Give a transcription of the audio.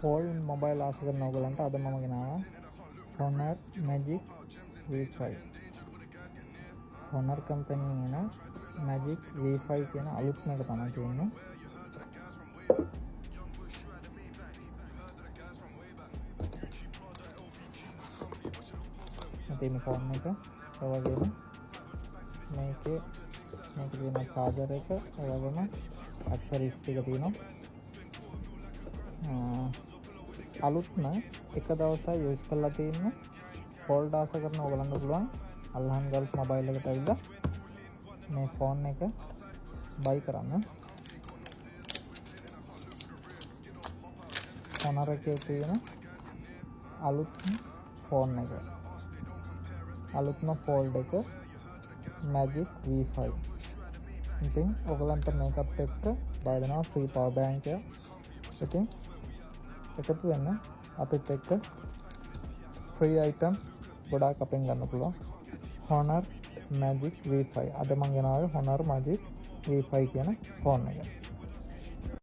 Fold mobile ආස කරන ඕගලන්ට අද මම ගෙනාවා Honor Magic V5. Honor company එන Magic V5 කියන අලුත්ම එක තමයි තියෙන්නේ. තියෙන ෆෝන් එක ඒ වගේම මේකේ තියෙන charger එක ඒ වගේම accessories ටික තියෙනවා. අලුත්ම එක දවසක් යූස් කරලා තියෙන ෆෝල්ඩ් ආස කරන ඕගලන්ට පුළුවන් අල්හන් ගල්ෆ් මොබයිල් එකට ඇවිල්ලා මේ ෆෝන් එක බයි කරන්න. Honor එකේ තියෙන අලුත්ම ෆෝන් එක අලුත්ම ෆෝල්ඩ් එක Magic V5. ඉතින් ඔයගලන්ට මේකත් එක්ක බය දෙනවා ෆ්‍රී පවර් බැංක් එක. ඉතින් එකතු වෙන්න අපිත් එක්ක ෆ්‍රී අයිටම් ගොඩාක් අපෙන් ගන්න පුළුවන්. Honor Magic V5. අද මම ගෙනාවේ Honor Magic V5 කියන ෆෝන් එක.